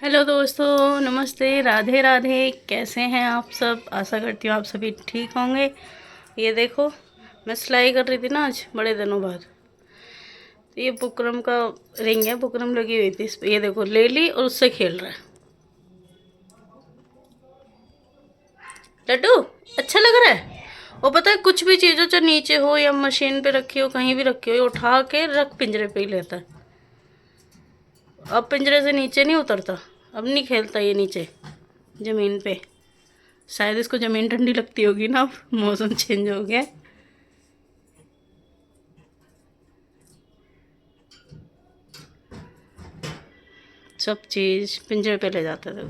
Hello दोस्तों, नमस्ते, राधे राधे। कैसे हैं आप सब? आशा करती हूँ आप सभी ठीक होंगे। ये देखो, मैं सिलाई कर रही थी ना आज बड़े दिनों बाद। तो ये बुकरम का रिंग है, बुकरम लगी हुई थी इस पे। ये देखो, ले ली और उससे खेल रहा है। लड्डू अच्छा लग रहा है। वो पता है, कुछ भी चीज़ हो, चाहे नीचे हो या मशीन पे रखी हो, कहीं भी रखी हो, ये उठा के रख पिंजरे पे ही लेता है। अब पिंजरे से नीचे नहीं उतरता, अब नहीं खेलता ये नीचे ज़मीन पे। शायद इसको ज़मीन ठंडी लगती होगी ना, अब मौसम चेंज हो गया है। सब चीज़ पिंजरे पे ले जाता था।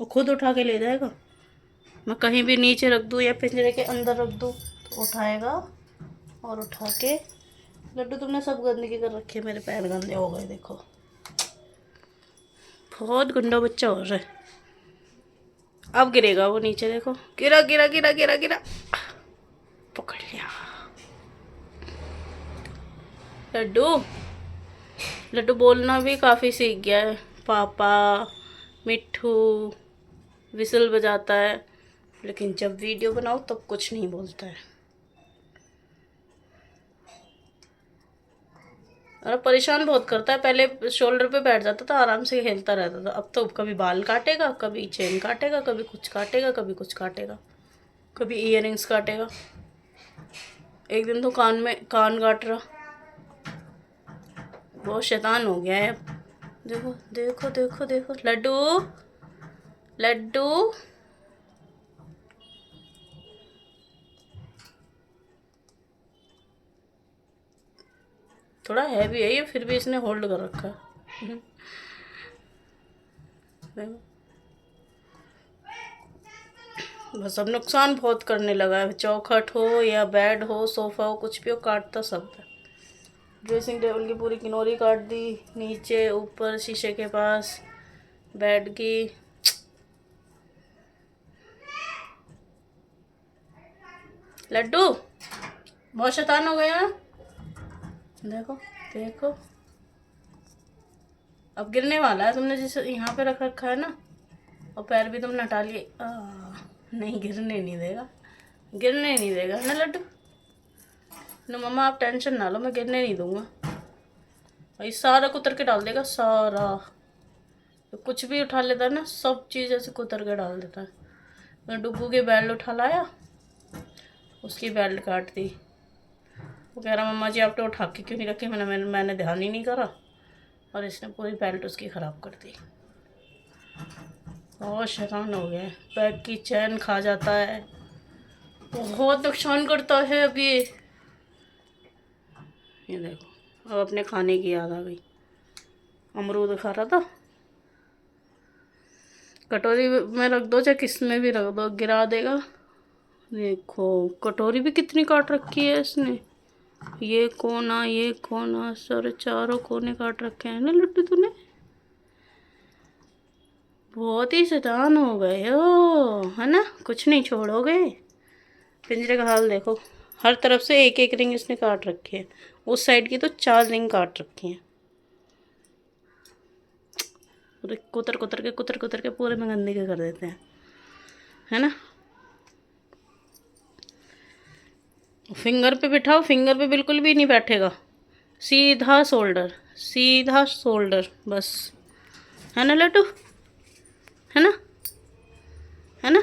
वो खुद उठा के ले जाएगा। मैं कहीं भी नीचे रख दूँ या पिंजरे के अंदर रख दूँ तो उठाएगा और उठा के। लड्डू, तुमने सब गंदगी कर रखी है, मेरे पैर गंदे हो गए देखो। बहुत गंदा बच्चा हो रहा है। अब गिरेगा वो नीचे, देखो, गिरा गिरा गिरा गिरा गिरा। पकड़ लिया। लड्डू, लड्डू बोलना भी काफ़ी सीख गया है। पापा, मिट्ठू, विसल बजाता है, लेकिन जब वीडियो बनाओ तब कुछ नहीं बोलता है। और परेशान बहुत करता है। पहले शोल्डर पे बैठ जाता था, आराम से खेलता रहता था। अब तो कभी बाल काटेगा, कभी चेन काटेगा, कभी कुछ काटेगा, कभी कुछ काटेगा, कभी इयररिंग्स काटेगा। एक दिन तो कान में कान काट रहा। बहुत शैतान हो गया है अब। देखो देखो देखो देखो, लड्डू, लड्डू। थोड़ा हैवी है ये, फिर भी इसने होल्ड कर रखा है। देखो, बस अब नुकसान बहुत करने लगा है। चौखट हो या बेड हो, सोफ़ा हो, कुछ भी हो, काटता सब है। ड्रेसिंग टेबल की पूरी किनोरी काट दी, नीचे ऊपर शीशे के पास, बेड की। लड्डू बहुत शैतान हो गया। देखो देखो, अब गिरने वाला है। तुमने जिसे यहाँ पे रख रखा है ना, और पैर भी तुमने हटा लिए। नहीं, गिरने नहीं देगा, गिरने नहीं देगा ना लड्डू। ना मम्मा, आप टेंशन ना लो, मैं गिरने नहीं दूंगा। भाई सारा कुतर के डाल देगा, सारा। तो कुछ भी उठा लेता है ना, सब चीज़ ऐसे कुतर के डाल देता है। मैं डुग्गू की बेल्ट उठा लाया, उसकी बेल्ट काट दी। वो कह रहा, मम्मा जी आप तो उठा के क्यों नहीं रखी? मैंने ध्यान ही नहीं करा, और इसने पूरी बेल्ट उसकी ख़राब कर दी। बहुत शैतान हो गया है। बैग की चैन खा जाता है, बहुत नुकसान करता है। अब ये देखो, अब अपने खाने की याद आ गई। अमरूद खा रहा था। कटोरी में रख दो, चाहे किस में भी रख दो, गिरा देगा। देखो, कटोरी भी कितनी काट रखी है इसने। ये कोना, ये कोना, सारे चारों कोने काट रखे हैं ना लड्डू तूने। बहुत ही शैतान हो गए हो, है ना? कुछ नहीं छोड़ोगे। पिंजरे का हाल देखो, हर तरफ से एक एक रिंग इसने काट रखी है। उस साइड की तो 4 रिंग काट रखी हैं। पूरे कुतर कुतर के पूरे में गंदगी कर देते हैं, है ना? फिंगर पे बिठाओ, फिंगर पे बिल्कुल भी नहीं बैठेगा। सीधा शोल्डर, सीधा शोल्डर, बस। है ना लड्डू? है ना? है ना?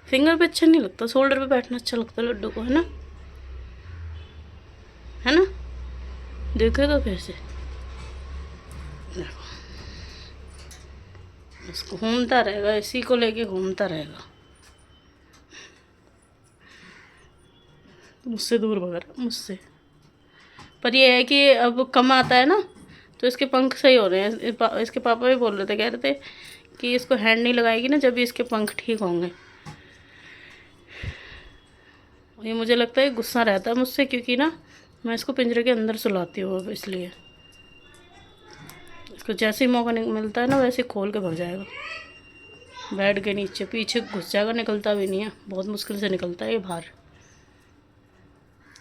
फिंगर पे अच्छा नहीं लगता, शोल्डर पे बैठना अच्छा लगता है लड्डू को, है ना? है ना? देखेगा कैसे? देखो, इसको घूमता रहेगा, इसी को लेके घूमता रहेगा। मुझसे दूर भग रहा, मुझसे। पर ये है कि अब कम आता है ना, तो इसके पंख सही हो रहे हैं। इसके पापा भी बोल रहे थे, कह रहे थे कि इसको हैंड नहीं लगाएगी ना, जब भी इसके पंख ठीक होंगे। ये मुझे लगता है गुस्सा रहता है मुझसे, क्योंकि ना मैं इसको पिंजरे के अंदर सुलाती हूँ अब, इसलिए। इसको जैसे ही मौका मिलता है ना, वैसे ही खोल के भग जाएगा। बेड के नीचे पीछे घुस जाएगा, निकलता भी नहीं है, बहुत मुश्किल से निकलता है ये बाहर।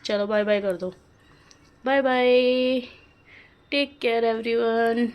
चलो बाय बाय कर दो, bye bye. Take care everyone.